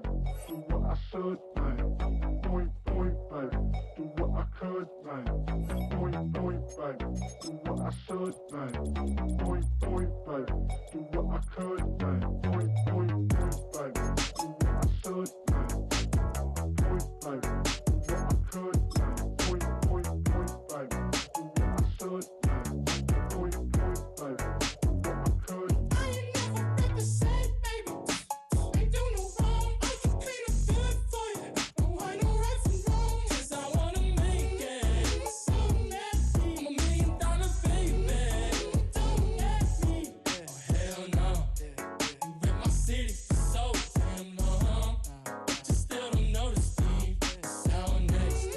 Do what I should, like. Point, baby. Do what I could, like. Point, baby. Do what I should, like. Point, baby. Do what I could, like. Point, baby. Do what I should, like. Point, baby. Do what I could, like. Point, baby. Do what I should, like. Point, baby. Do what I could. I ain't never been the same, baby. Ain't do no wrong. I can clean up good for you. Don't hide no right from wrong. 'Cause I wanna make it. So nasty. I'm $1 million baby. Don't ask me. Oh hell no. You rip my city so damn long. Just still don't notice me. Sour next.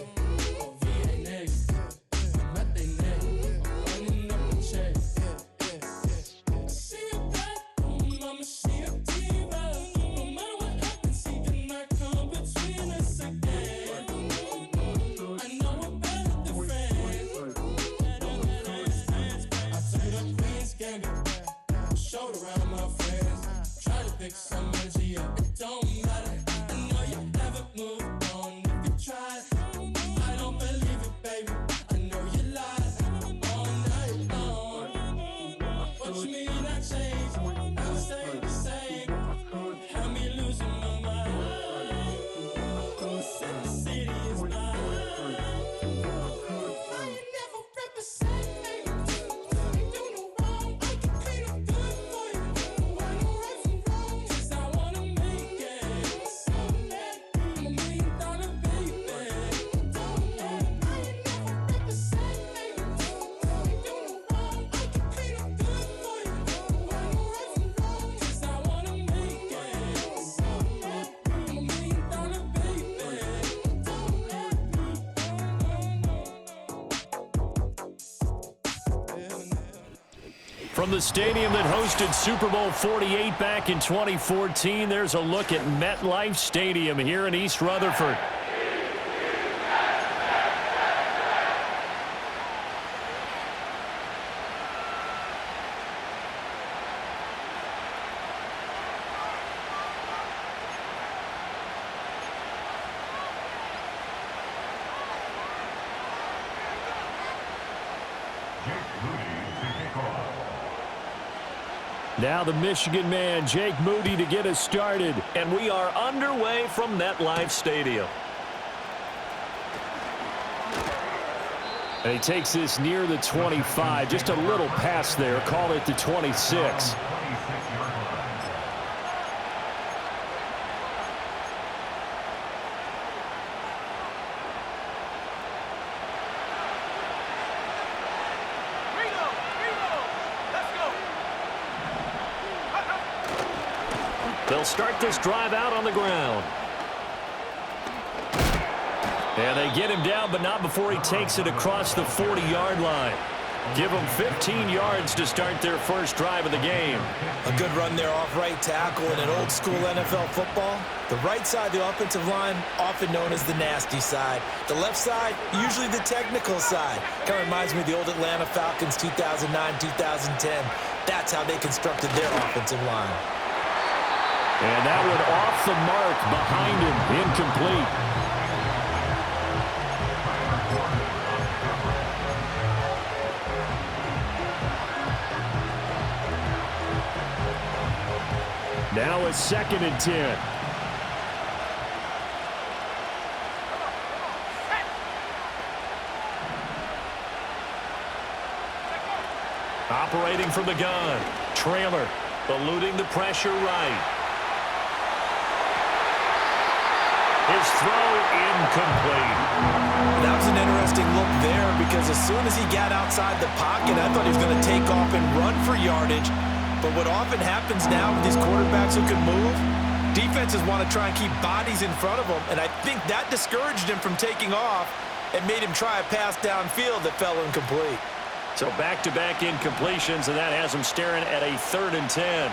Oh VA next. I'm at they neck. I'm running up the check. She a bad woman, mama, she a diva. No matter what happens, she cannot come between us again. I know we're better than friends. I took up Queen's Gambit, showed around my friends. Try to pick some energy up, it don't matter. I know you haven't moved on if you tried. I don't believe it, baby. I know you lied all night long. What you mean I changed? I stay the same. Had me losing my mind. Said the city is mine. I ain't never rep the same, baby. Ain't do no wrong. I can clean up good for you. Don't hide no right from wrong. 'Cause I wanna make it. So nasty. I'm $1 million baby. Don't let me. I ain't never rep the same, baby. Ain't do no wrong. I can clean up good for you. Don't hide no right from wrong. 'Cause I wanna make it. So nasty. I'm $1 million baby. Don't let me. From the stadium that hosted Super Bowl 48 back in 2014, there's a look at MetLife Stadium here in East Rutherford. Now the Michigan man, Jake Moody, to get us started. And we are underway from MetLife Stadium. And he takes this near the 25. Just a little pass there. Call it the 26. They'll start this drive out on the ground. And they get him down, but not before he takes it across the 40-yard line. Give them 15 yards to start their first drive of the game. A good run there off right tackle in an old-school NFL football. The right side of the offensive line, often known as the nasty side. The left side, usually the technical side. Kind of reminds me of the old Atlanta Falcons 2009-2010. That's how they constructed their offensive line. And that one off the mark behind him, incomplete. Now a 2nd and 10. Operating from the gun. Trailer eluding the pressure right. His throw incomplete. That was an interesting look there because as soon as he got outside the pocket, I thought he was going to take off and run for yardage. But what often happens now with these quarterbacks who can move, defenses want to try and keep bodies in front of them, and I think that discouraged him from taking off and made him try a pass downfield that fell incomplete. So back-to-back incompletions, and that has him staring at a 3rd and 10.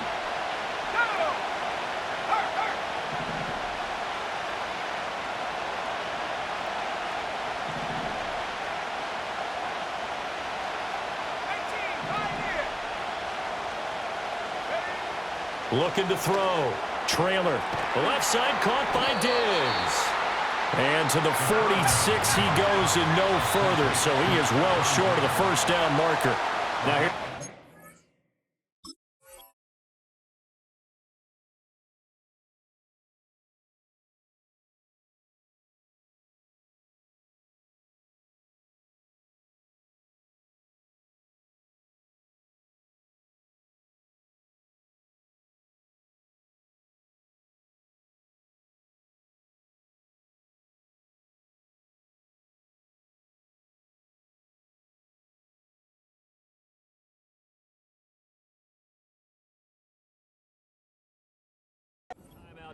Looking to throw. Trailer. The left side caught by Diggs. And to the 46 he goes and no further. So he is well short of the first down marker. Now here.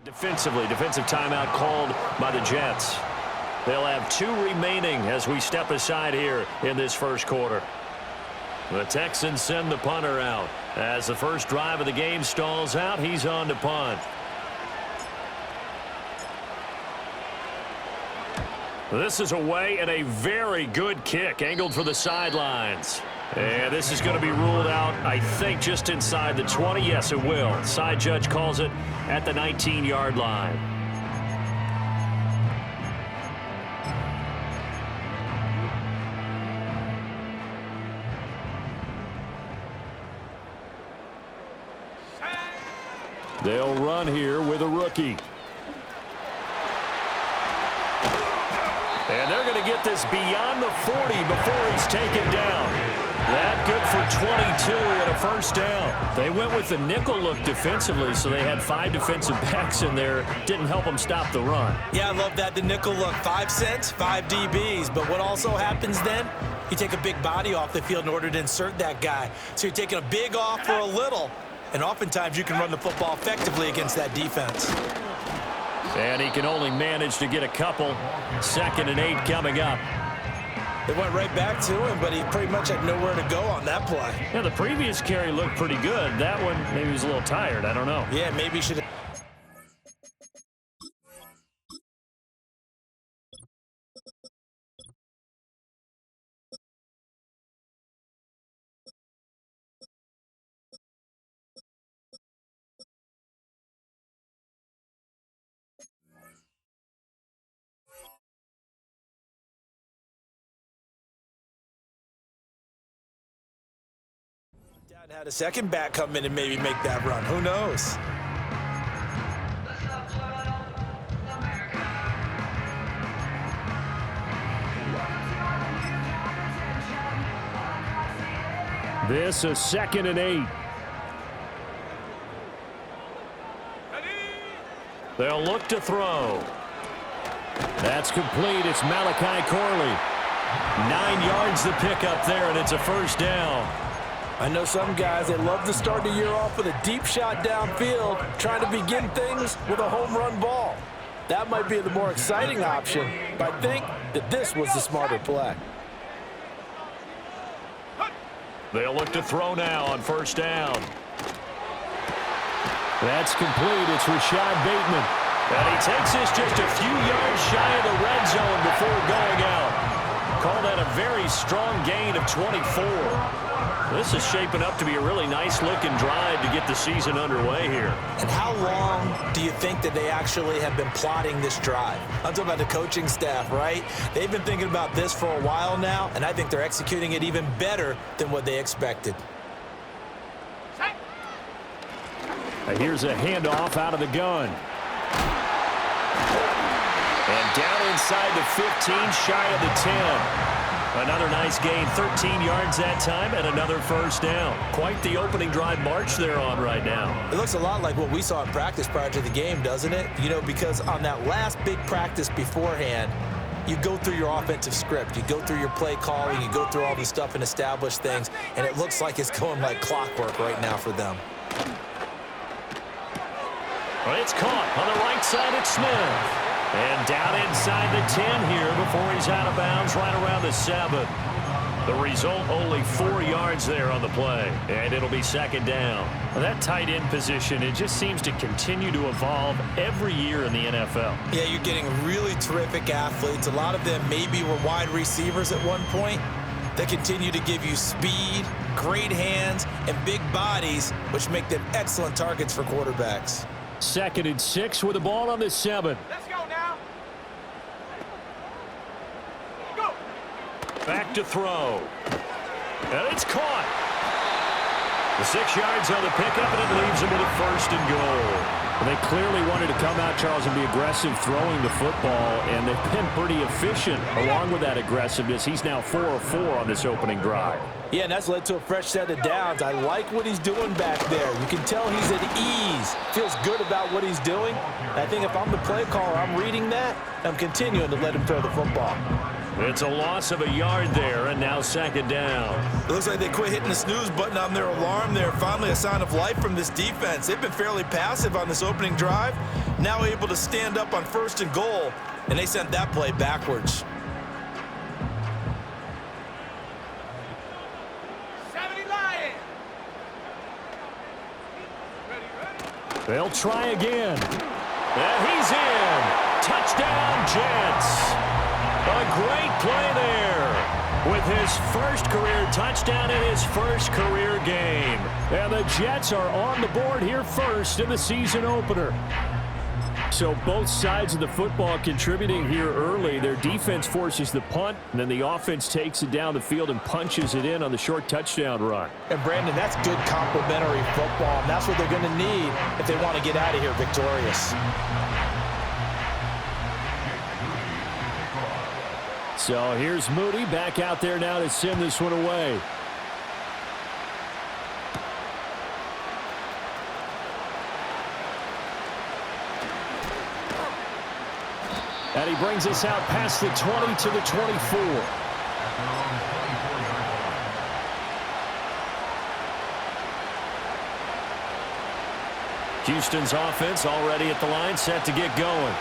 Defensively, defensive timeout called by the Jets. They'll have 2 remaining as we step aside here in this first quarter. The Texans send the punter out. As the first drive of the game stalls out, he's on to punt. This is away and a very good kick angled for the sidelines. And this is going to be ruled out, I think, just inside the 20. Yes, it will. Side judge calls it at the 19-yard line. They'll run here with a rookie. And they're going to get this beyond the 40 before he's taken down. That good for 22 and a first down. They went with the nickel look defensively, so they had 5 defensive backs in there. Didn't help them stop the run. Yeah, I love that, the nickel look. 5 cents, 5 DBs. But what also happens then? You take a big body off the field in order to insert that guy. So you're taking a big off for a little. And oftentimes you can run the football effectively against that defense. And he can only manage to get a couple. 2nd and 8 coming up. They went right back to him, but he pretty much had nowhere to go on that play. Yeah, the previous carry looked pretty good. That one, maybe he was a little tired. I don't know. Yeah, maybe he should have. Had a second back come in and maybe make that run. Who knows? This is 2nd and 8. They'll look to throw. That's complete. It's Malachi Corley. 9 yards to pick up there, and it's a first down. I know some guys, they love to start the year off with a deep shot downfield, trying to begin things with a home run ball. That might be the more exciting option, but I think that this was the smarter play. They'll look to throw now on first down. That's complete. It's Rashad Bateman. And he takes this just a few yards shy of the red zone before going out. Call that a very strong gain of 24. This is shaping up to be a really nice-looking drive to get the season underway here. And how long do you think that they actually have been plotting this drive? I'm talking about the coaching staff, right? They've been thinking about this for a while now, and I think they're executing it even better than what they expected. Here's a handoff out of the gun. And down inside the 15, shy of the 10. Another nice gain, 13 yards that time, and another first down. Quite the opening drive march they're on right now. It looks a lot like what we saw in practice prior to the game, doesn't it? You know, because on that last big practice beforehand, you go through your offensive script. You go through your play calling. You go through all the stuff and establish things, and it looks like it's going like clockwork right now for them. Well, it's caught on the right side at Smith. And down inside the 10 here before he's out of bounds right around the 7. The result, only 4 yards there on the play. And it'll be 2nd down. Well, that tight end position, it just seems to continue to evolve every year in the NFL. Yeah, you're getting really terrific athletes. A lot of them maybe were wide receivers at one point. They continue to give you speed, great hands, and big bodies, which make them excellent targets for quarterbacks. 2nd and 6 with the ball on the 7. Let's go now. Go. Back to throw. And it's caught. The 6 yards on the pickup, and it leaves him with a 1st and goal. They clearly wanted to come out, Charles, and be aggressive throwing the football, and they've been pretty efficient along with that aggressiveness. He's now 4 of 4 on this opening drive. Yeah, and that's led to a fresh set of downs. I like what he's doing back there. You can tell he's at ease. Feels good about what he's doing. And I think if I'm the play caller, I'm reading that, I'm continuing to let him throw the football. It's a loss of a yard there, and now 2nd down. It looks like they quit hitting the snooze button on their alarm there. Finally a sign of life from this defense. They've been fairly passive on this opening drive. Now able to stand up on 1st and goal, and they sent that play backwards. 70 Lions. They'll try again. And he's in. Touchdown, Jets. A great play there with his first career touchdown in his first career game. And the Jets are on the board here first in the season opener. So both sides of the football contributing here early. Their defense forces the punt, and then the offense takes it down the field and punches it in on the short touchdown run. And, Brandon, that's good complementary football, and that's what they're going to need if they want to get out of here victorious. So here's Moody back out there now to send this one away. And he brings us out past the 20 to the 24. Houston's offense already at the line, set to get going.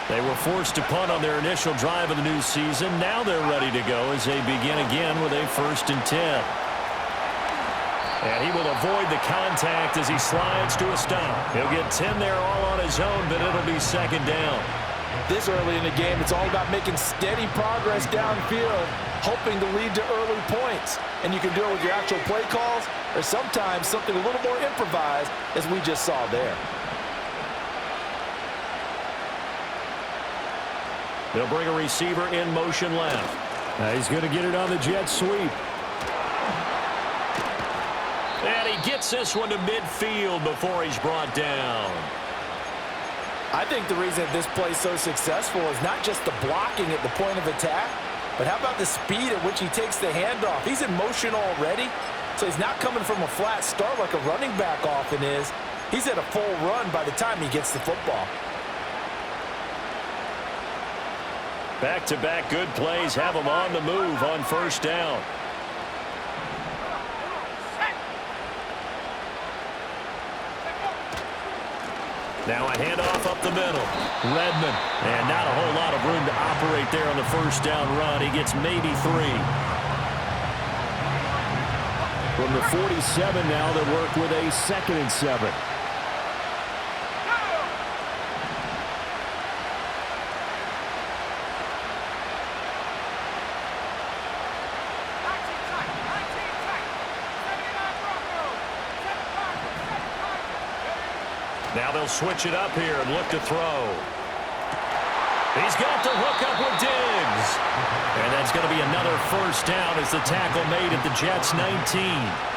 They were forced to punt on their initial drive of the new season. Now they're ready to go as they begin again with a 1st and 10. And he will avoid the contact as he slides to a stop. He'll get 10 there all on his own, but it'll be 2nd down. This early in the game, it's all about making steady progress downfield, hoping to lead to early points. And you can do it with your actual play calls, or sometimes something a little more improvised, as we just saw there. They'll bring a receiver in motion left. Now he's going to get it on the jet sweep. And he gets this one to midfield before he's brought down. I think the reason this play is so successful is not just the blocking at the point of attack, but how about the speed at which he takes the handoff? He's in motion already, so he's not coming from a flat start like a running back often is. He's at a full run by the time he gets the football. Back-to-back good plays have him on the move on 1st down. Now a handoff up the middle. Redmond. And not a whole lot of room to operate there on the 1st down run. He gets maybe 3. From the 47 now, they work with a 2nd and 7. Now they'll switch it up here and look to throw. He's got the hook up with Diggs. And that's going to be another 1st down as the tackle made at the Jets' 19.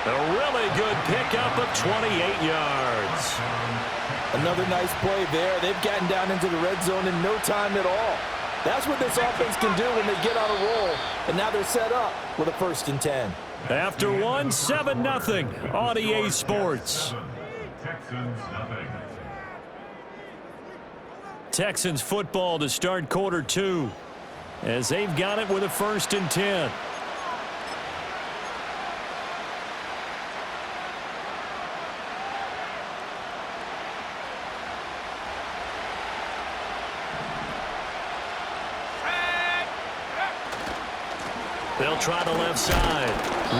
A really good pickup of 28 yards. Another nice play there. They've gotten down into the red zone in no time at all. That's what this offense can do when they get on a roll. And now they're set up with a 1st and 10. After one, 7-0 on EA Sports. Texans football to start quarter 2 as they've got it with a 1st and 10. They'll try the left side.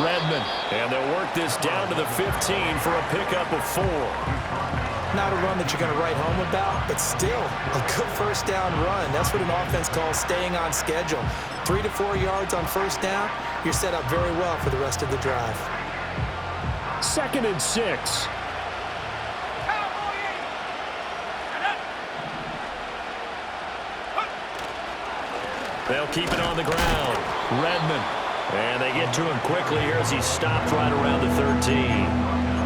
Redmond. And they'll work this down to the 15 for a pickup of 4. Not a run that you're going to write home about, but still a good 1st down run. That's what an offense calls staying on schedule. 3 to 4 yards on 1st down, you're set up very well for the rest of the drive. 2nd and 6. They'll keep it on the ground. Redmond. And they get to him quickly here as he stopped right around the 13.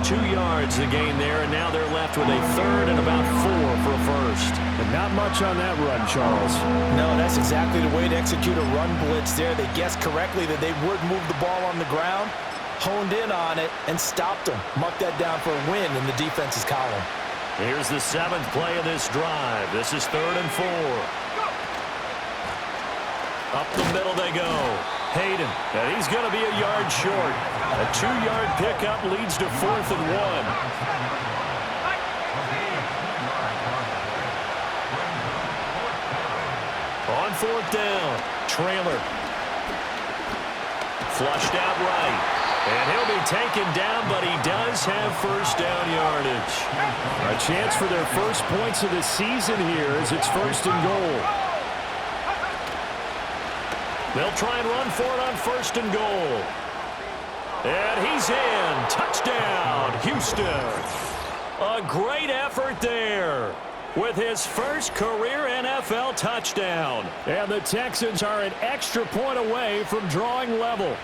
2 yards the gain there, and now they're left with a third and about 4 for a first. And not much on that run, Charles. No, that's exactly the way to execute a run blitz there. They guessed correctly that they would move the ball on the ground, honed in on it, and stopped them. Mark that down for a win in the defense's column. Here's the 7th play of this drive. This is 3rd and 4. Up the middle they go. Hayden, and he's going to be a yard short. A 2-yard pickup leads to 4th and 1. On 4th down, trailer. Flushed out right. And he'll be taken down, but he does have first down yardage. A chance for their first points of the season here as it's 1st and goal. They'll try and run for it on 1st and goal. And he's in. Touchdown, Houston. A great effort there with his first career NFL touchdown. And the Texans are an extra point away from drawing level.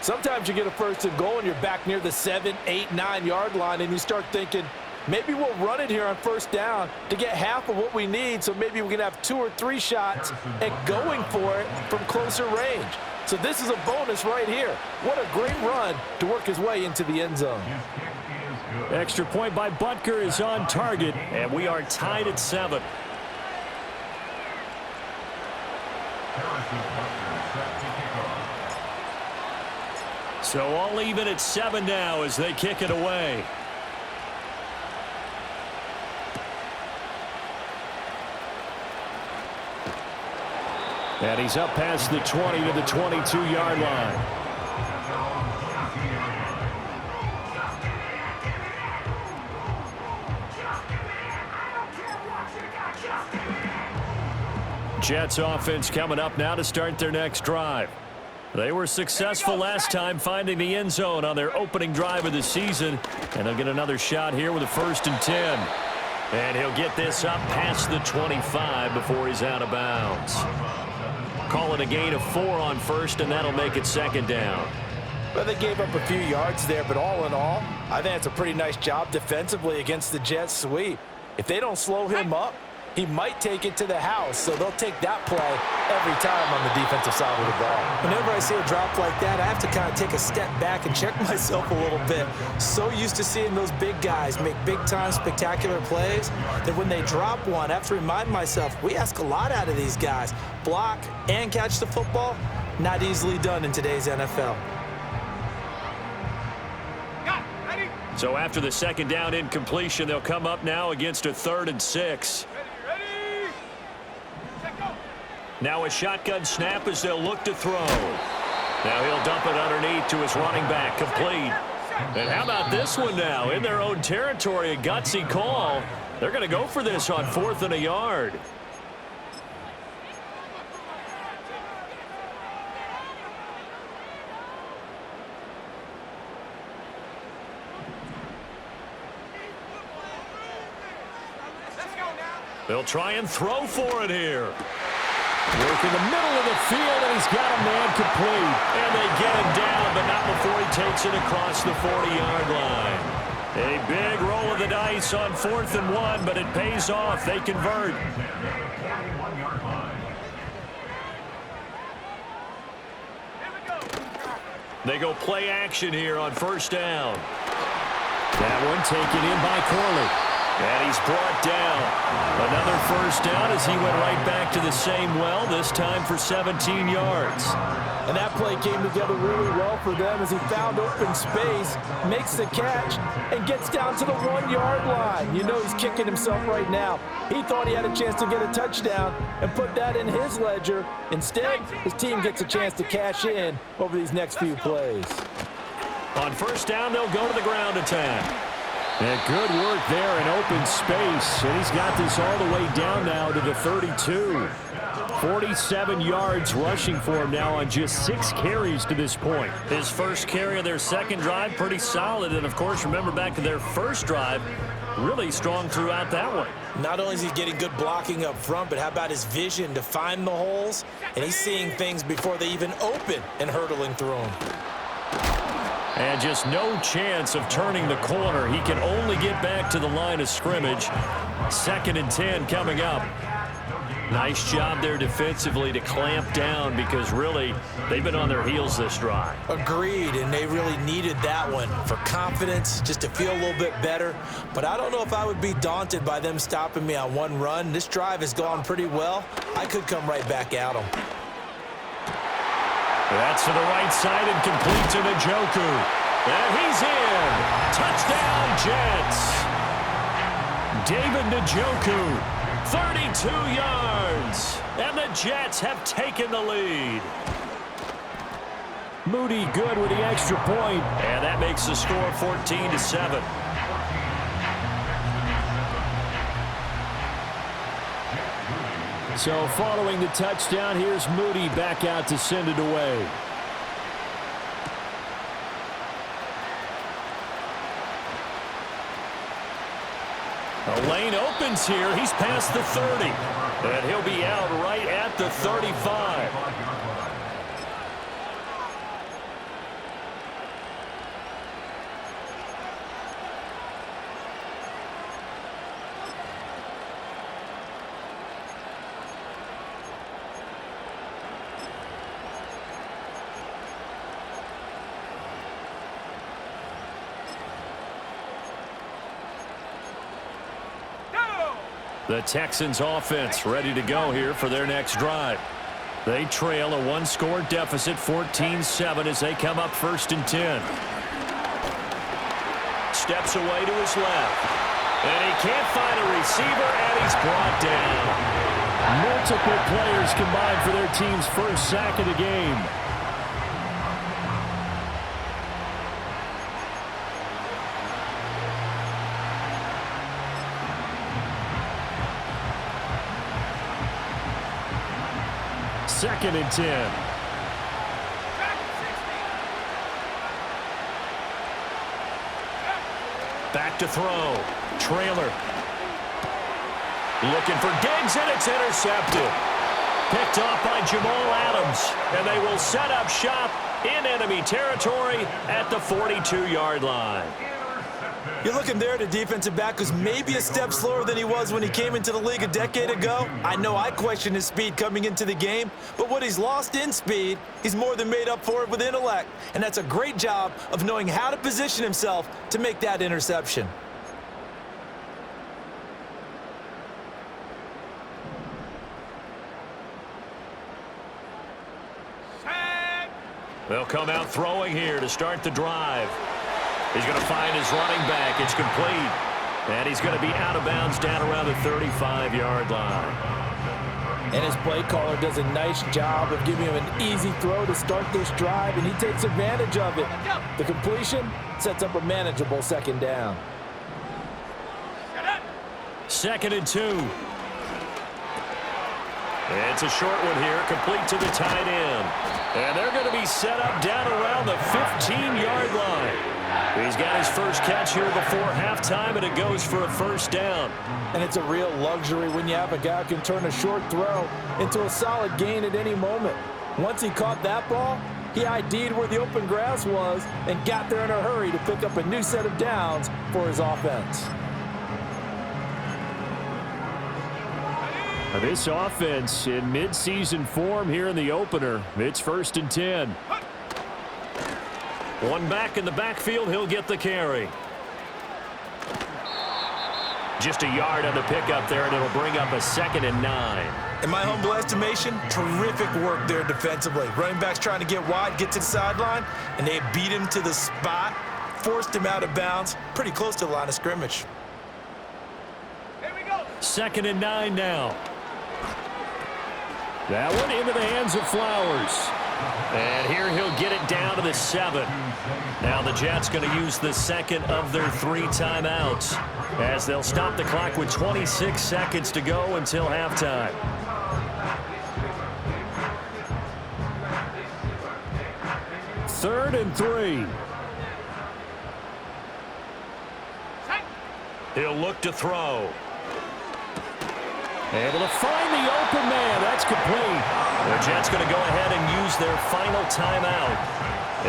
Sometimes you get a 1st and goal and you're back near the 7, 8, 9-yard line, and you start thinking, maybe we'll run it here on 1st down to get half of what we need, so maybe we can have 2 or 3 shots at going for it from closer range. So this is a bonus right here. What a great run to work his way into the end zone. Extra point by Butker is on target, and we are tied at 7. So all even at 7 now as they kick it away. and he's up past the 20 to the 22-yard line. Jets offense coming up now to start their next drive. They were successful last time finding the end zone on their opening drive of the season, and they'll get another shot here with a 1st and 10. And he'll get this up past the 25 before he's out of bounds. Call it a gain of 4 on 1st, and that'll make it 2nd down. Well, they gave up a few yards there, but all in all, I think it's a pretty nice job defensively against the Jets sweep. If they don't slow him up, he might take it to the house, so they'll take that play every time on the defensive side of the ball. Whenever I see a drop like that, I have to kind of take a step back and check myself a little bit. So used to seeing those big guys make big-time spectacular plays that when they drop one, I have to remind myself, we ask a lot out of these guys. Block and catch the football, not easily done in today's NFL. So after the 2nd down incompletion, they'll come up now against a 3rd and 6. Now a shotgun snap as they'll look to throw. Now he'll dump it underneath to his running back, complete. And how about this one now? In their own territory, a gutsy call. They're going to go for this on 4th and a yard. They'll try and throw for it here. Work in the middle of the field, and he's got a man complete. And they get him down, but not before he takes it across the 40-yard line. A big roll of the dice on 4th and 1, but it pays off. They convert. They go play action here on 1st down. That one taken in by Corley. And he's brought down. Another 1st down as he went right back to the same well, this time for 17 yards. And that play came together really well for them as he found open space, makes the catch, and gets down to the 1-yard line. You know he's kicking himself right now. He thought he had a chance to get a touchdown and put that in his ledger. Instead, his team gets a chance to cash in over these next few plays. On 1st down, they'll go to the ground attack. And good work there in open space. And he's got this all the way down now to the 32. 47 yards rushing for him now on just 6 carries to this point. His first carry of their 2nd drive, pretty solid. And, of course, remember back to their first drive, really strong throughout that one. Not only is he getting good blocking up front, but how about his vision to find the holes? And he's seeing things before they even open and hurdling through them. And just no chance of turning the corner. He can only get back to the line of scrimmage. 2nd and 10 coming up. Nice job there defensively to clamp down because really they've been on their heels this drive. Agreed, and they really needed that one for confidence, just to feel a little bit better. But I don't know if I would be daunted by them stopping me on one run. This drive has gone pretty well. I could come right back at them. That's to the right side and complete to Njoku. And he's in. Touchdown, Jets. David Njoku. 32 yards, and the Jets have taken the lead. Moody good with the extra point, and that makes the score 14-7. So following the touchdown, here's Moody back out to send it away. The lane opens here. He's past the 30. And he'll be out right at the 35. The Texans offense ready to go here for their next drive. They trail a one-score deficit, 14-7, as they come up 1st and 10. Steps away to his left. And he can't find a receiver, and he's brought down. Multiple players combined for their team's first sack of the game. Second and 10. Back to throw. Trailer. Looking for Diggs, and it's intercepted. Picked off by Jamal Adams, and they will set up shop in enemy territory at the 42-yard line. You're looking there at a defensive back who's maybe a step slower than he was when he came into the league a decade ago. I know I questioned his speed coming into the game, but what he's lost in speed, he's more than made up for it with intellect. And that's a great job of knowing how to position himself to make that interception. They'll come out throwing here to start the drive. He's going to find his running back. It's complete. And he's going to be out of bounds down around the 35-yard line. And his play caller does a nice job of giving him an easy throw to start this drive, and he takes advantage of it. The completion sets up a manageable 2nd down. 2nd and 2. It's a short one here, complete to the tight end. And they're going to be set up down around the 15-yard line. He's got his first catch here before halftime, and it goes for a 1st down. And it's a real luxury when you have a guy who can turn a short throw into a solid gain at any moment. Once he caught that ball, he ID'd where the open grass was and got there in a hurry to pick up a new set of downs for his offense. This offense in midseason form here in the opener. It's 1st and 10. One back in the backfield, he'll get the carry. Just a yard on the pickup there, and it'll bring up a 2nd and 9. In my humble estimation, terrific work there defensively. Running back's trying to get wide, get to the sideline, and they beat him to the spot, forced him out of bounds, pretty close to the line of scrimmage. Here we go. 2nd and 9 now. That one into the hands of Flowers. And here he'll get it down to the 7. Now the Jets going to use the 2nd of their 3 timeouts as they'll stop the clock with 26 seconds to go until halftime. Third and 3. He'll look to throw. Able to find the open man. That's complete. The Jets going to go ahead and use their final timeout.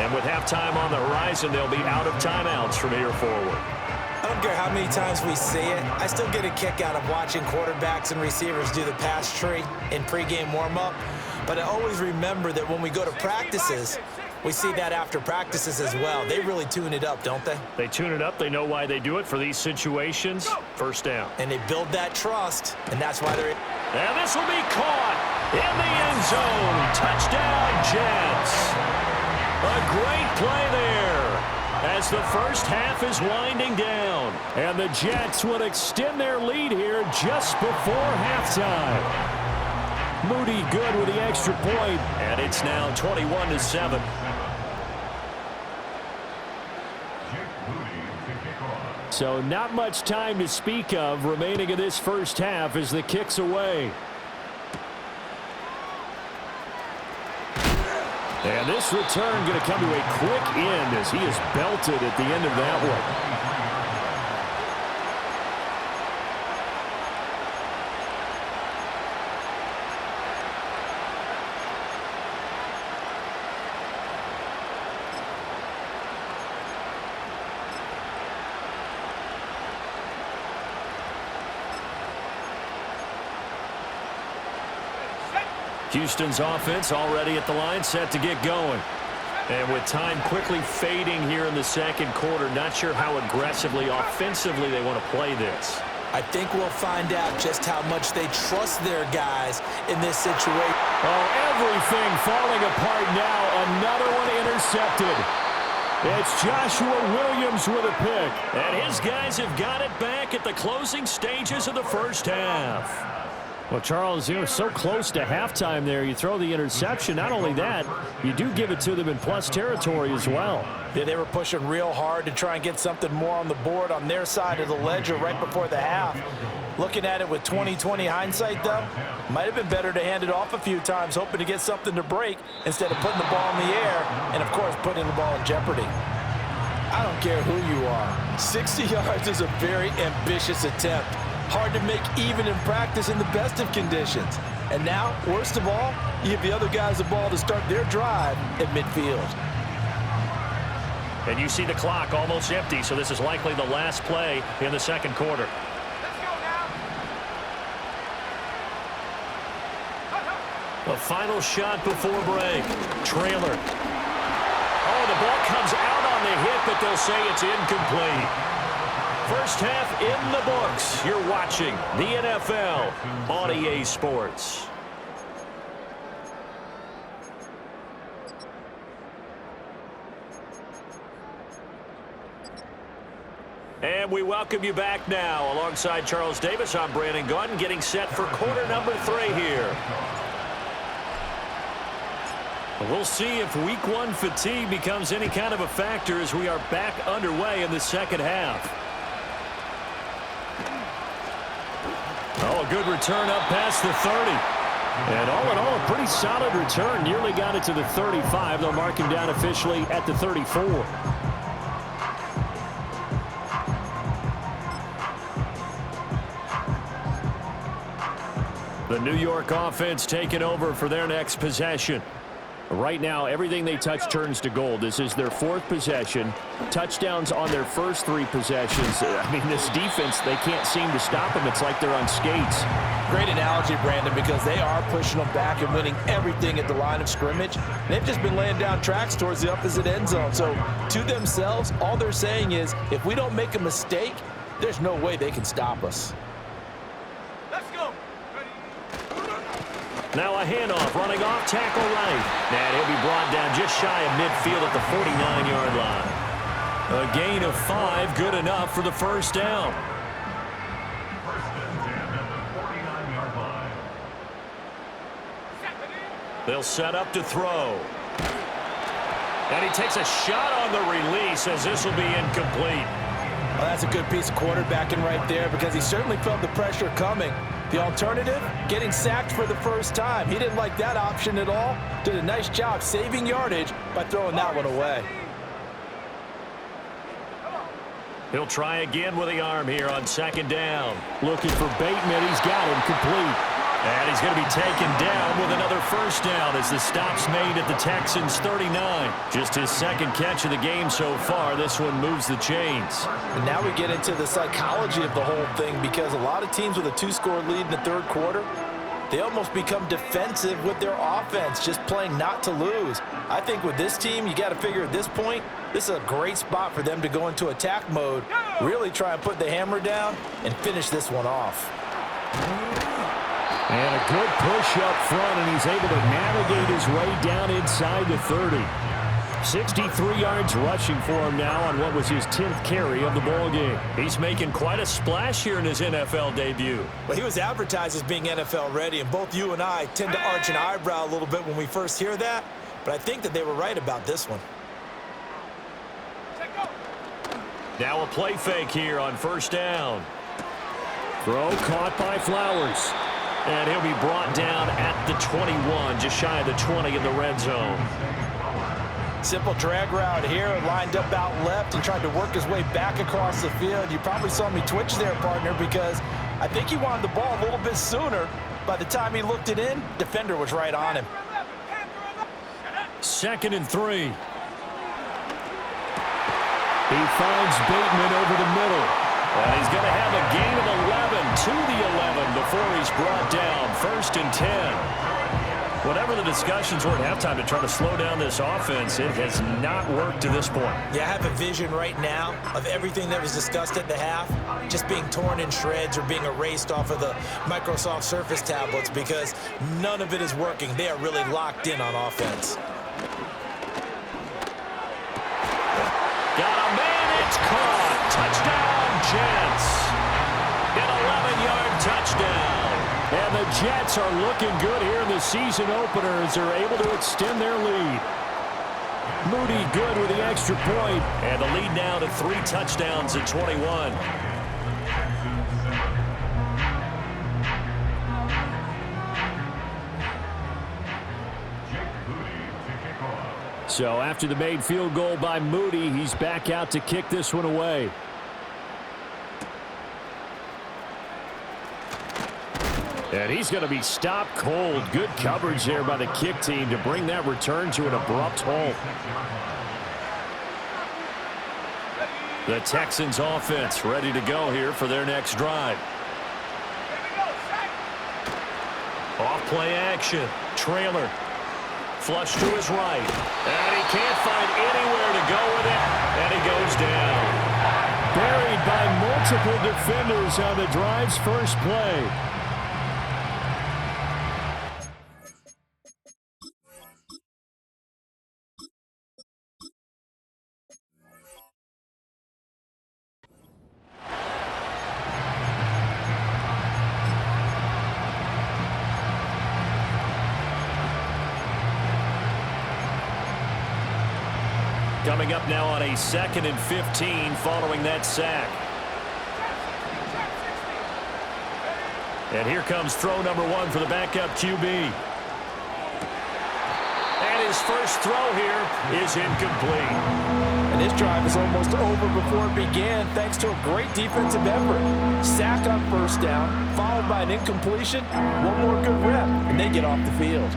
And with halftime on the horizon, they'll be out of timeouts from here forward. I don't care how many times we see it. I still get a kick out of watching quarterbacks and receivers do the pass tree in pregame warm-up. But I always remember that when we go to practices, we see that after practices as well. They really tune it up, don't they? They tune it up. They know why they do it for these situations. First down. And they build that trust, and that's why they're... And this will be caught in the end zone. Touchdown, Jets. A great play there as the first half is winding down. And the Jets would extend their lead here just before halftime. Moody good with the extra point. And it's now 21-7. So not much time to speak of remaining in this first half as the kick's away. And this return going to come to a quick end as he is belted at the end of that one. Houston's offense already at the line, set to get going. And with time quickly fading here in the second quarter, not sure how aggressively, offensively they want to play this. I think we'll find out just how much they trust their guys in this situation. Oh, everything falling apart now. Another one intercepted. It's Joshua Williams with a pick. And his guys have got it back at the closing stages of the first half. Well, Charles, you know, so close to halftime there. You throw the interception. Not only that, you do give it to them in plus territory as well. Yeah, they were pushing real hard to try and get something more on the board on their side of the ledger right before the half. Looking at it with 20/20 hindsight, though, might have been better to hand it off a few times, hoping to get something to break instead of putting the ball in the air and, of course, putting the ball in jeopardy. I don't care who you are. 60 yards is a very ambitious attempt. Hard to make even in practice in the best of conditions. And now, worst of all, you give the other guys the ball to start their drive at midfield. And you see the clock almost empty, so this is likely the last play in the second quarter. Let's go now. The final shot before break. Trailer. Oh, the ball comes out on the hit, but they'll say it's incomplete. First half in the books. You're watching the NFL on EA Sports. And we welcome you back now. Alongside Charles Davis, I'm Brandon Gaudin, getting set for quarter number 3 here. We'll see if week 1 fatigue becomes any kind of a factor as we are back underway in the second half. Oh, a good return up past the 30. And all in all, a pretty solid return. Nearly got it to the 35. They'll mark him down officially at the 34. The New York offense taking over for their next possession. Right now, everything they touch turns to gold. This is their 4th possession. Touchdowns on their first 3 possessions. I mean, this defense, they can't seem to stop them. It's like they're on skates. Great analogy, Brandon, because they are pushing them back and winning everything at the line of scrimmage. They've just been laying down tracks towards the opposite end zone. So, to themselves, all they're saying is, if we don't make a mistake, there's no way they can stop us. Let's go. Now a handoff, running off, tackle right. And he'll be brought down just shy of midfield at the 49-yard line. A gain of 5, good enough for the first down. They'll set up to throw. And he takes a shot on the release as this will be incomplete. Well, that's a good piece of quarterbacking right there because he certainly felt the pressure coming. The alternative, getting sacked for the first time. He didn't like that option at all. Did a nice job saving yardage by throwing that one away. He'll try again with the arm here on second down. Looking for Bateman. He's got him complete. And he's going to be taken down with another first down as the stop's made at the Texans' 39. Just his second catch of the game so far. This one moves the chains. And now we get into the psychology of the whole thing, because a lot of teams with a 2-score lead in the third quarter, they almost become defensive with their offense, just playing not to lose. I think with this team, you got to figure at this point, this is a great spot for them to go into attack mode, really try and put the hammer down and finish this one off. And a good push up front, and he's able to navigate his way down inside the 30. 63 yards rushing for him now on what was his 10th carry of the ball game. He's making quite a splash here in his NFL debut. Well, he was advertised as being NFL ready, and both you and I tend to arch an eyebrow a little bit when we first hear that, but I think that they were right about this one. Now a play fake here on first down. Throw caught by Flowers. And he'll be brought down at the 21, just shy of the 20 in the red zone. Simple drag route here, lined up out left and tried to work his way back across the field. You probably saw me twitch there, partner, because I think he wanted the ball a little bit sooner. By the time he looked it in, defender was right on him. 2nd and 3. He finds Bateman over the middle. And he's going to have a gain of 11 to the 11 before he's brought down. 1st and 10. Whatever the discussions were at halftime to try to slow down this offense, it has not worked to this point. Yeah, I have a vision right now of everything that was discussed at the half just being torn in shreds or being erased off of the Microsoft Surface tablets, because none of it is working. They are really locked in on offense. Got a man, it's caught. Touchdown, Jets. An 11-yard touchdown. And the Jets are looking good here in the season opener as they're able to extend their lead. Moody good with the extra point. And the lead now to 3 touchdowns at 21. So after the made field goal by Moody, he's back out to kick this one away. And he's going to be stopped cold. Good coverage there by the kick team to bring that return to an abrupt halt. The Texans offense ready to go here for their next drive. Off play action. Trailer. Flush to his right. And he can't find anywhere to go with it. And he goes down. Buried by multiple defenders on the drive's first play. Coming up now on a 2nd and 15 following that sack. And here comes throw number 1 for the backup QB. And his first throw here is incomplete. And this drive is almost over before it began thanks to a great defensive effort. Sack on first down, followed by an incompletion, one more good rep, and they get off the field.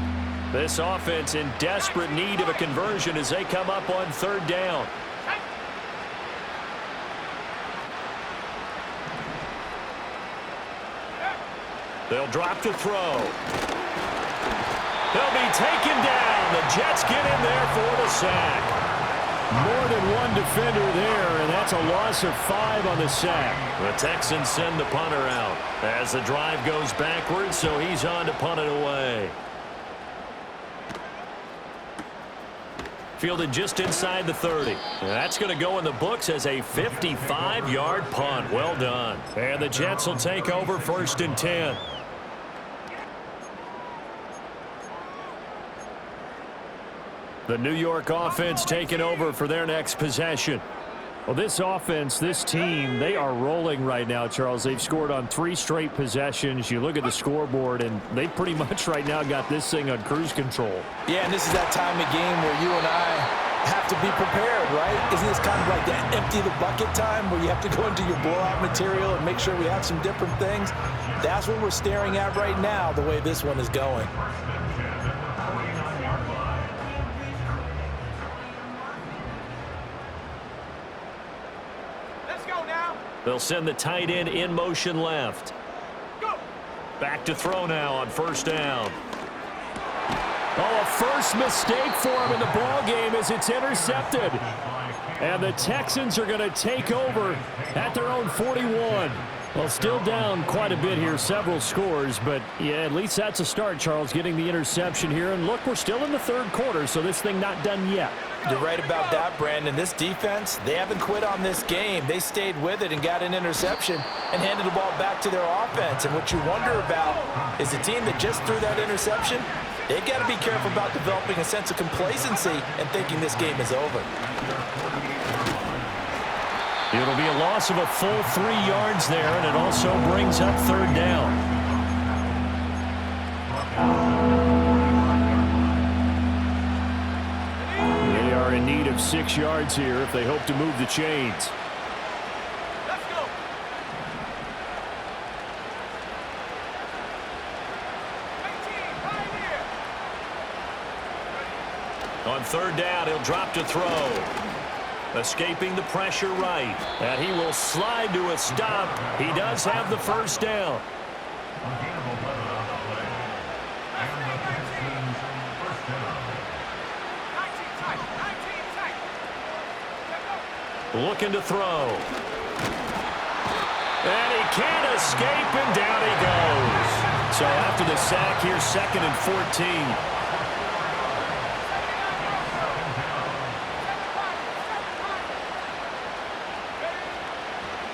This offense in desperate need of a conversion as they come up on 3rd down. They'll drop to throw. They'll be taken down. The Jets get in there for the sack. More than one defender there, and that's a loss of 5 on the sack. The Texans send the punter out as the drive goes backwards, so he's on to punt it away. Fielded just inside the 30. That's going to go in the books as a 55-yard punt. Well done. And the Jets will take over 1st and 10. The New York offense taking over for their next possession. Well, this offense, this team, they are rolling right now, Charles. They've scored on 3 straight possessions. You look at the scoreboard, and they pretty much right now got this thing on cruise control. Yeah, and this is that time of game where you and I have to be prepared, right? Isn't this kind of like that empty the bucket time where you have to go into your blowout material and make sure we have some different things? That's what we're staring at right now, the way this one is going. Let's go now. They'll send the tight end in motion left. Go. Back to throw now on first down. Oh, a first mistake for him in the ball game as it's intercepted. And the Texans are going to take over at their own 41. Well, still down quite a bit here, several scores, but yeah, at least that's a start, Charles, getting the interception here. And look, we're still in the third quarter, so this thing not done yet. You're right about that, Brandon. This defense, they haven't quit on this game. They stayed with it and got an interception and handed the ball back to their offense. And what you wonder about is the team that just threw that interception, they've got to be careful about developing a sense of complacency and thinking this game is over. It'll be a loss of a full 3 yards there, and it also brings up third down. They are in need of 6 yards here if they hope to move the chains. Let's go. On third down, he'll drop to throw. Escaping the pressure right. And he will slide to a stop. He does have the first down. Looking to throw. And he can't escape, and down he goes. So after the sack here, 2nd and 14.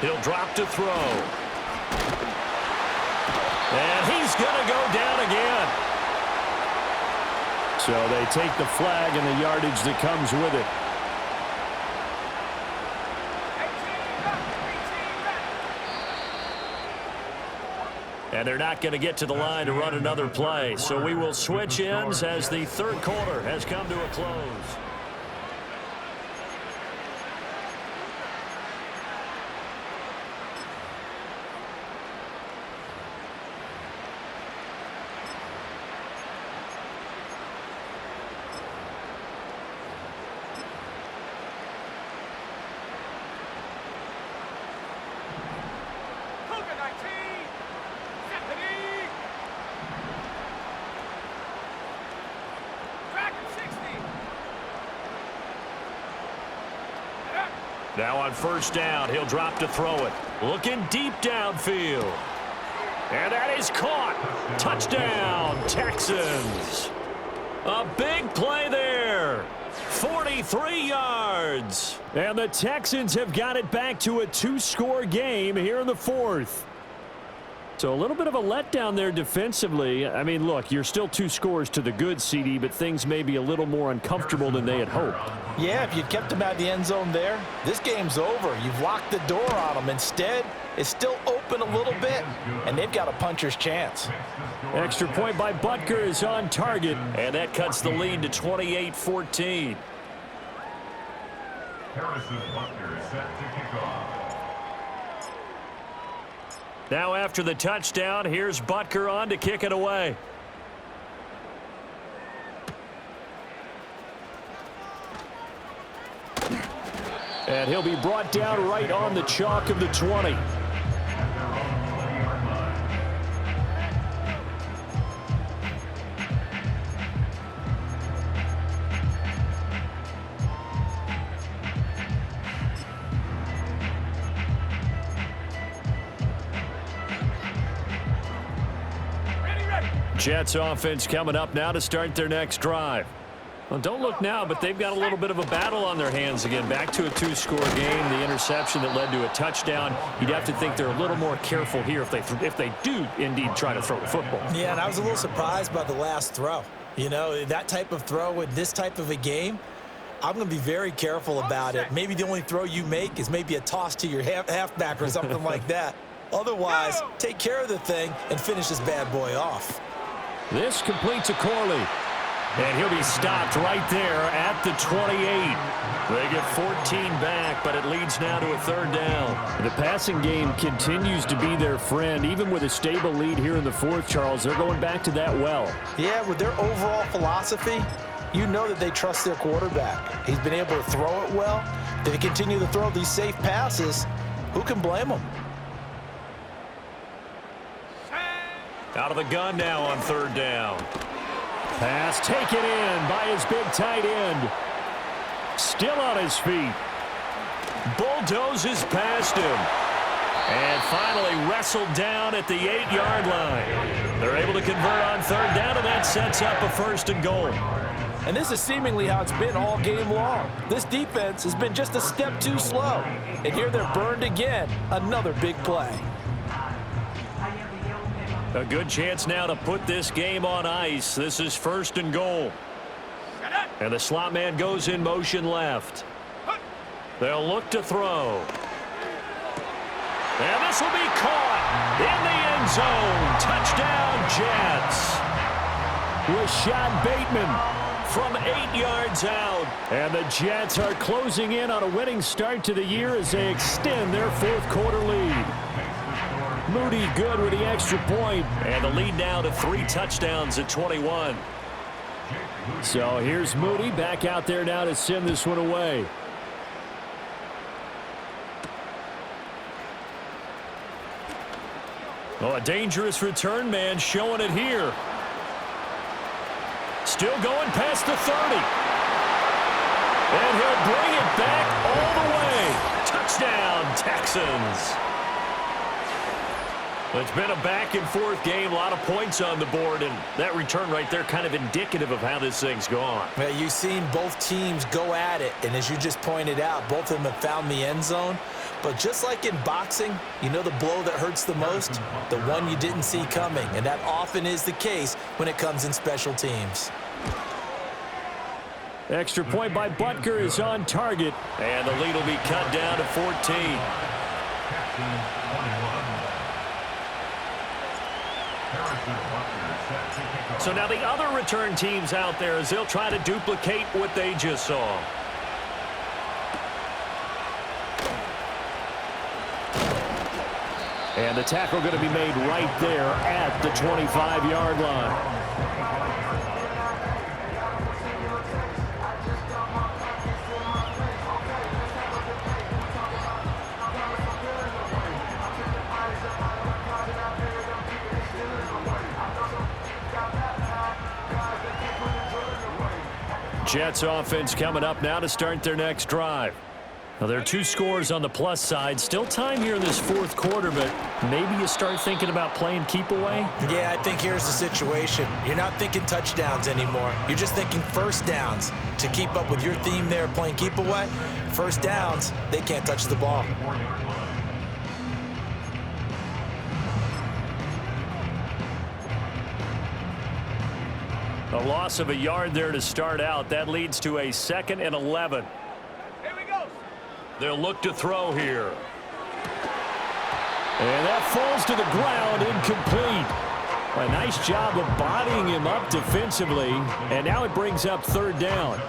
He'll drop to throw. And he's going to go down again. So they take the flag and the yardage that comes with it. And they're not going to get to the line to run another play. So we will switch ends as the third quarter has come to a close. Now on first down, he'll drop to throw it. Looking deep downfield. And that is caught. Touchdown, Texans. A big play there. 43 yards. And the Texans have got it back to a 2-score game here in the fourth. So a little bit of a letdown there defensively. I mean, look, you're still 2 scores to the good, CD, but things may be a little more uncomfortable than they had hoped. Yeah, if you'd kept them out of the end zone there, this game's over. You've locked the door on them. Instead, it's still open a little bit, and they've got a puncher's chance. Extra point by Butker is on target, and that cuts the lead to 28-14. Harrison Butker is set to kick off. Now after the touchdown, here's Butker on to kick it away. And he'll be brought down right on the chalk of the 20. Jets offense coming up now to start their next drive. Well, don't look now, but they've got a little bit of a battle on their hands again. Back to a 2-score game. The interception that led to a touchdown. You'd have to think they're a little more careful here if they do indeed try to throw the football. Yeah, and I was a little surprised by the last throw. You know, that type of throw in this type of a game, I'm going to be very careful about it. Maybe the only throw you make is maybe a toss to your halfback or something like that. Otherwise, take care of the thing and finish this bad boy off. This completes a Corley. And he'll be stopped right there at the 28. They get 14 back, but it leads now to a third down. The passing game continues to be their friend. Even with a stable lead here in the fourth, Charles, they're going back to that well. Yeah, with their overall philosophy, you know that they trust their quarterback. He's been able to throw it well. They continue to throw these safe passes. Who can blame them? Out of the gun now on third down. Pass taken in by his big tight end. Still on his feet. Bulldozes past him. And finally wrestled down at the 8-yard line. They're able to convert on third down, and that sets up a first and goal. And this is seemingly how it's been all game long. This defense has been just a step too slow. And here they're burned again. Another big play. A good chance now to put this game on ice. This is first and goal. And the slot man goes in motion left. They'll look to throw. And this will be caught in the end zone. Touchdown, Jets. Rashad Bateman from 8 yards out. And the Jets are closing in on a winning start to the year as they extend their fourth quarter lead. Moody good with the extra point. And the lead now to 3 touchdowns at 21. So here's Moody back out there now to send this one away. Oh, a dangerous return man showing it here. Still going past the 30. And he'll bring it back all the way. Touchdown, Texans. It's been a back-and-forth game, a lot of points on the board, and that return right there kind of indicative of how this thing's gone. Well, you've seen both teams go at it, and as you just pointed out, both of them have found the end zone. But just like in boxing, you know the blow that hurts the most? The one you didn't see coming, and that often is the case when it comes in special teams. Extra point by Butker is on target, and the lead will be cut down to 14. So now the other return teams out there as they'll try to duplicate what they just saw. And the tackle going to be made right there at the 25-yard line. Jets offense coming up now to start their next drive. Now, there are 2 scores on the plus side. Still time here in this fourth quarter, but maybe you start thinking about playing keep away? Yeah, I think here's the situation. You're not thinking touchdowns anymore. You're just thinking first downs. To keep up with your theme there, playing keep away, first downs, they can't touch the ball. A loss of a yard there to start out. That leads to a 2nd and 11. Here we go. They'll look to throw here. And that falls to the ground, incomplete. A nice job of bodying him up defensively. And now it brings up third down.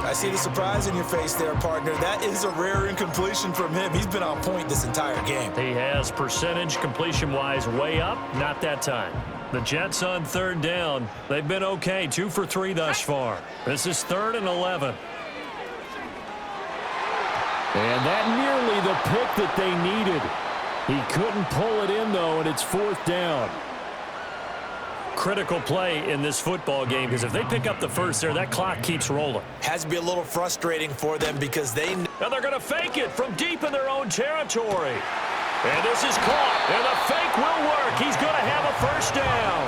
I see the surprise in your face there, partner. That is a rare incompletion from him. He's been on point this entire game. He has percentage completion-wise way up. Not that time. The Jets on third down. They've been okay. 2 for 3 thus far. This is 3rd and 11. And that nearly the pick that they needed. He couldn't pull it in, though, and it's 4th down. Critical play in this football game because if they pick up the first there, that clock keeps rolling. Has to be a little frustrating for them because they know. And they're going to fake it from deep in their own territory. And this is caught, and the fake will work. He's going to have a first down.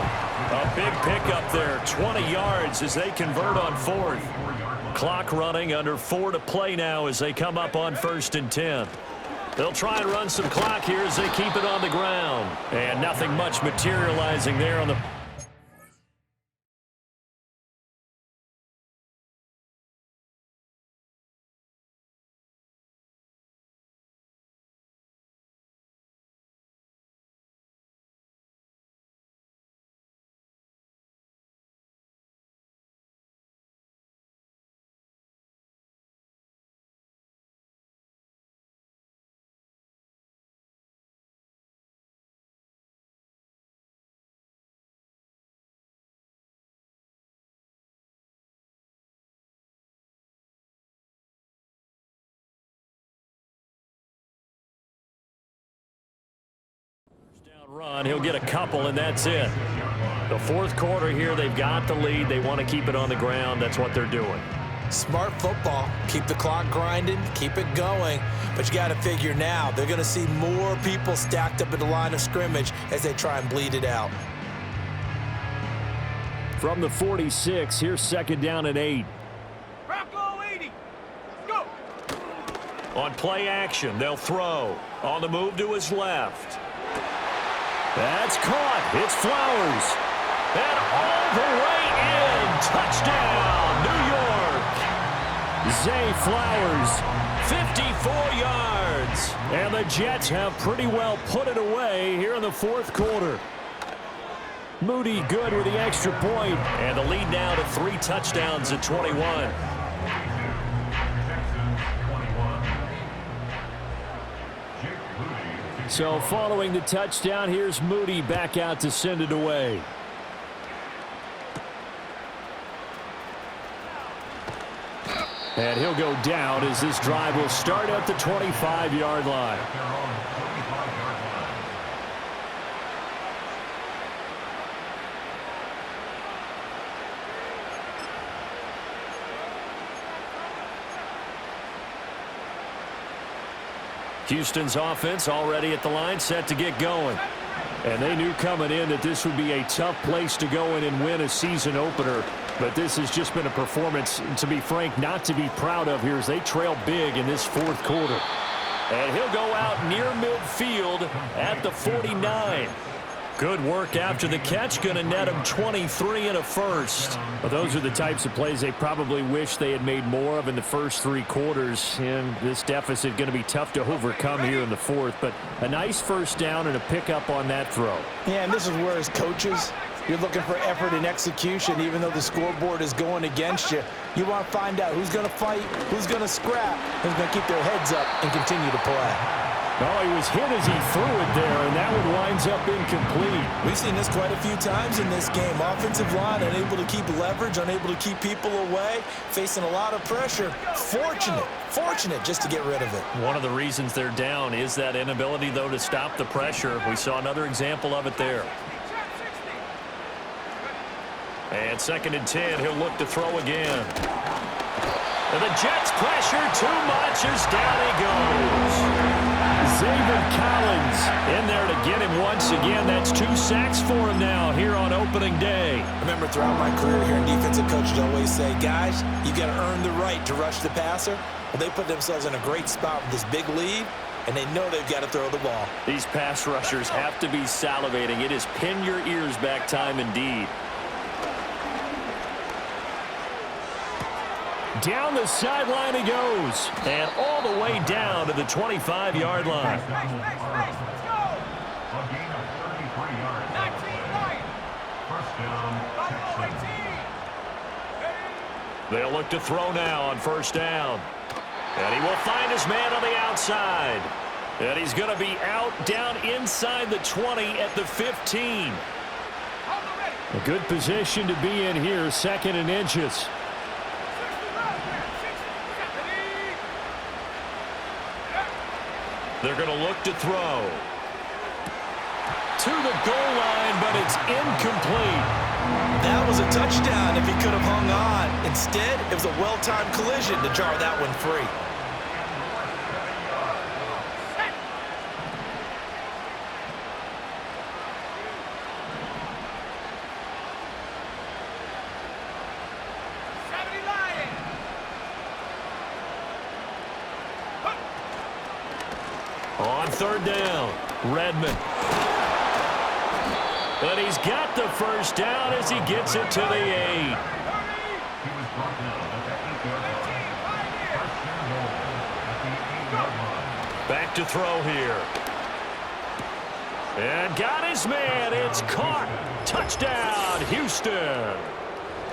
A big pickup there, 20 yards as they convert on 4th. Clock running, under 4 to play now as they come up on 1st and 10. They'll try and run some clock here as they keep it on the ground. And nothing much materializing there on the Run, he'll get a couple, and that's it. The fourth quarter here, they've got the lead. They want to keep it on the ground. That's what they're doing. Smart football. Keep the clock grinding, keep it going. But you got to figure now, they're going to see more people stacked up at the line of scrimmage as they try and bleed it out. From the 46, here's second down and 8. Bronco 80. Go. On play action, they'll throw. On the move to his left. That's caught. It's Flowers. And all the way in. Touchdown, New York. Zay Flowers, 54 yards. And the Jets have pretty well put it away here in the fourth quarter. Moody good with the extra point. And the lead now to 3 touchdowns at 21. So following the touchdown, here's Moody back out to send it away. And he'll go down as this drive will start at the 25-yard line. Houston's offense already at the line, set to get going. And they knew coming in that this would be a tough place to go in and win a season opener. But this has just been a performance, to be frank, not to be proud of here as they trail big in this fourth quarter. And he'll go out near midfield at the 49. Good work after the catch. Going to net him 23 and a first. Well, those are the types of plays they probably wish they had made more of in the first 3 quarters. And this deficit going to be tough to overcome here in the fourth. But a nice first down and a pickup on that throw. Yeah, and this is where as coaches, you're looking for effort and execution. Even though the scoreboard is going against you, you want to find out who's going to fight, who's going to scrap, who's going to keep their heads up and continue to play. Oh, he was hit as he threw it there, and that one winds up incomplete. We've seen this quite a few times in this game. Offensive line unable to keep leverage, unable to keep people away, facing a lot of pressure. Fortunate just to get rid of it. One of the reasons they're down is that inability, though, to stop the pressure. We saw another example of it there. And second and 10, he'll look to throw again. And the Jets pressure too much as down he goes. Xavier Collins in there to get him once again. That's 2 sacks for him now here on opening day. I remember throughout my career here, defensive coaches always say, guys, you got to earn the right to rush the passer. Well, they put themselves in a great spot with this big lead, and they know they've got to throw the ball. These pass rushers have to be salivating. It is pin your ears back time indeed. Down the sideline he goes, and all the way down to the 25-yard line. They'll look to throw now on first down. And he will find his man on the outside. And he's going to be out down inside the 20 at the 15. A good position to be in here, second and inches. They're going to look to throw. To the goal line, but it's incomplete. That was a touchdown if he could have hung on. Instead, it was a well-timed collision to jar that one free. On third down, Redmond. But he's got the first down as he gets it to the 8. Back to throw here. And got his man. It's caught. Touchdown, Houston.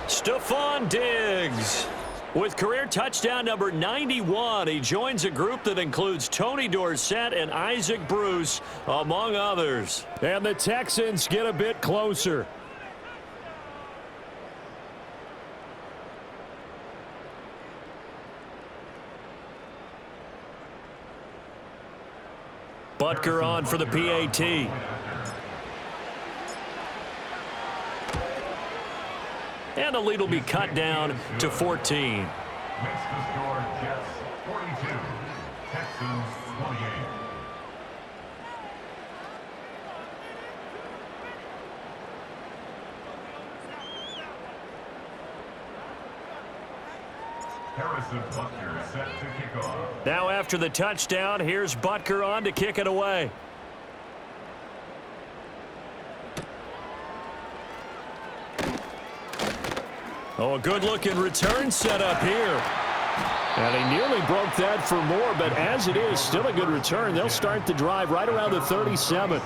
Stephon Diggs. With career touchdown number 91, he joins a group that includes Tony Dorsett and Isaac Bruce, among others. And the Texans get a bit closer. Butker on for the PAT. And the lead will be cut down to 14. Makes the score Jets 42, Texans 28. Harrison Butker set to kick off. Now after the touchdown, here's Butker on to kick it away. Oh, a good-looking return set up here. And he nearly broke that for more, but as it is, still a good return. They'll start the drive right around the 37.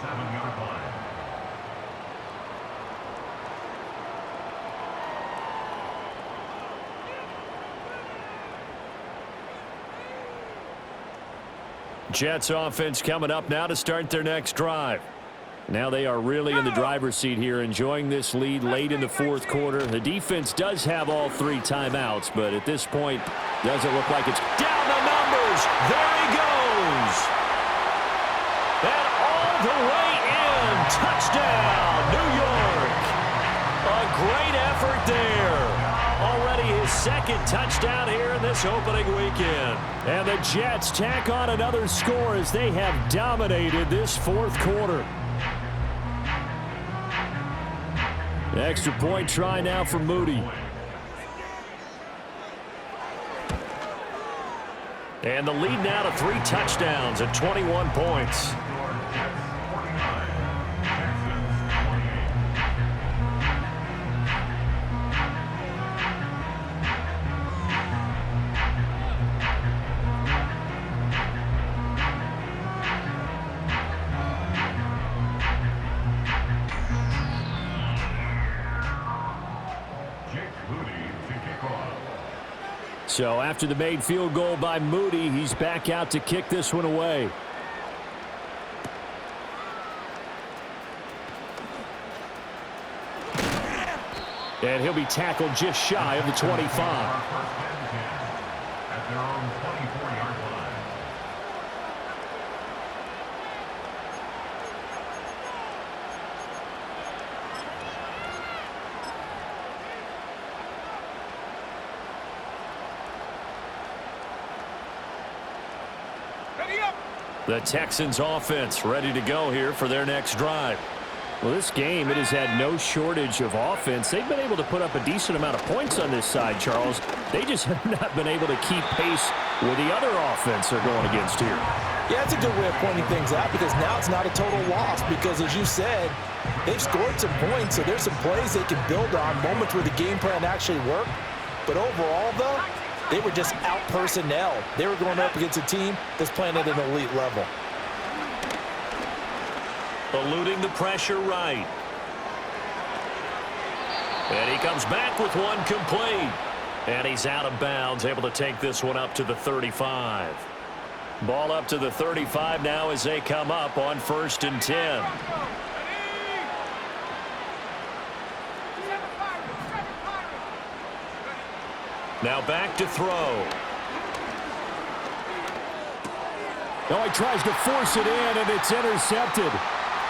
Jets offense coming up now to start their next drive. Now they are really in the driver's seat here, enjoying this lead late in the fourth quarter. The defense does have all 3 timeouts, but at this point, doesn't look like it's down the numbers. There he goes. And all the way in. Touchdown, New York. A great effort there. Already his second touchdown here in this opening weekend. And the Jets tack on another score as they have dominated this fourth quarter. Extra point try now for Moody. And the lead now to 3 touchdowns at 21 points. So after the made field goal by Moody, he's back out to kick this one away. And he'll be tackled just shy of the 25. At their own 24-yard line. Ready up! The Texans offense ready to go here for their next drive. Well, this game, it has had no shortage of offense. They've been able to put up a decent amount of points on this side, Charles. They just have not been able to keep pace with the other offense they're going against here. Yeah, it's a good way of pointing things out because now it's not a total loss because, as you said, they've scored some points, so there's some plays they can build on, moments where the game plan actually worked. But overall, though, they were just out personnel. They were going up against a team that's playing at an elite level. Eluding the pressure right. And he comes back with one complete. And he's out of bounds, able to take this one up to the 35. Ball up to the 35 now as they come up on 1st and 10. Now back to throw. Oh, he tries to force it in, and it's intercepted.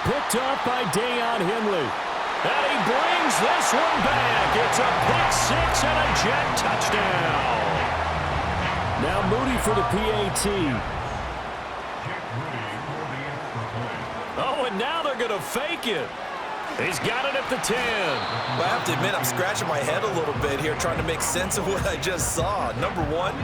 Picked up by Deion Henley. And he brings this one back. It's a pick-6 and a Jet touchdown. Now Moody for the PAT. Oh, and now they're going to fake it. He's got it at the 10. Well, I have to admit, I'm scratching my head a little bit here trying to make sense of what I just saw. Number one,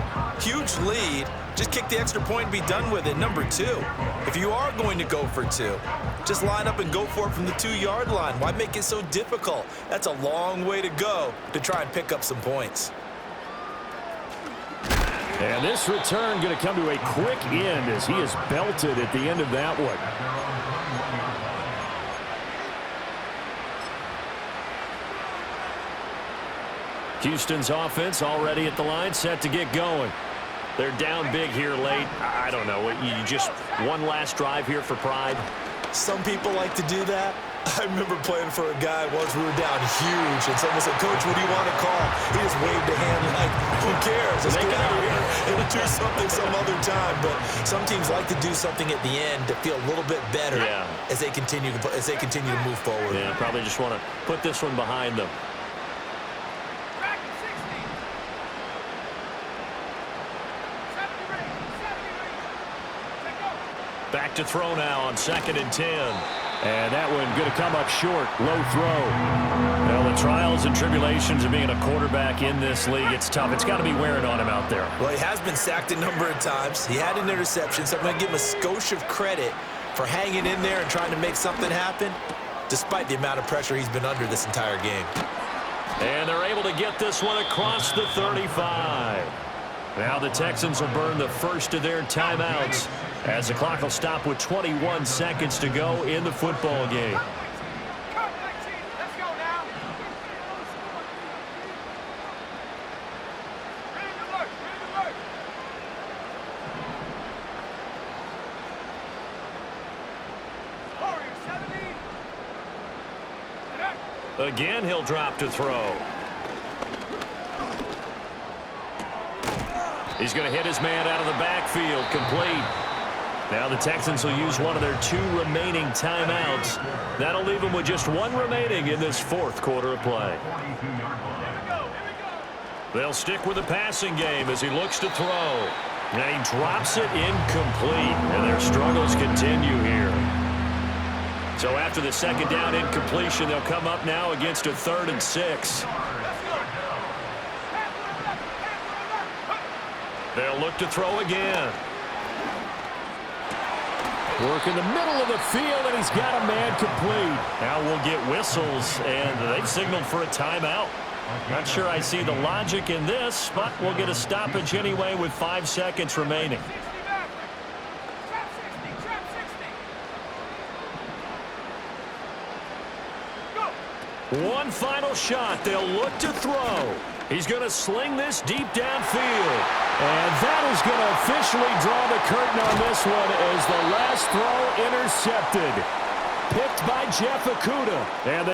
huge lead. Just kick the extra point and be done with it. Number two, if you are going to go for 2, just line up and go for it from the 2-yard line. Why make it so difficult? That's a long way to go to try and pick up some points. And this return going to come to a quick end as he is belted at the end of that one. Houston's offense already at the line, set to get going. They're down big here late. I don't know. You just one last drive here for pride. Some people like to do that. I remember playing for a guy once. We were down huge, and someone said, "Coach, what do you want to call?" He just waved a hand like, "Who cares? Let's get out of here and do something some other time." But some teams like to do something at the end to feel a little bit better as they continue to move forward. Yeah, probably just want to put this one behind them. Back to throw now on 2nd and 10. And that one going to come up short. Low throw. Well, the trials and tribulations of being a quarterback in this league, it's tough. It's got to be wearing on him out there. Well, he has been sacked a number of times. He had an interception, so I'm going to give him a skosh of credit for hanging in there and trying to make something happen, despite the amount of pressure he's been under this entire game. And they're able to get this one across the 35. Now the Texans will burn the first of their timeouts as the clock will stop with 21 seconds to go in the football game. Cut 19. Let's go now. Ready to work. Ready to work. Warrior 70. Again, he'll drop to throw. He's going to hit his man out of the backfield, complete. Now the Texans will use one of their 2 remaining timeouts. That'll leave them with just 1 remaining in this 4th quarter of play. They'll stick with the passing game as he looks to throw. And he drops it incomplete, and their struggles continue here. So after the 2nd down incompletion, they'll come up now against a 3rd and 6. They'll look to throw again. Work in the middle of the field, and he's got a man complete. Now we'll get whistles, and they've signaled for a timeout. Not sure I see the logic in this, but we'll get a stoppage anyway with 5 seconds remaining. One final shot. They'll look to throw. He's going to sling this deep downfield. And that is going to officially draw the curtain on this one as the last throw intercepted. Picked by Jeff Okudah. And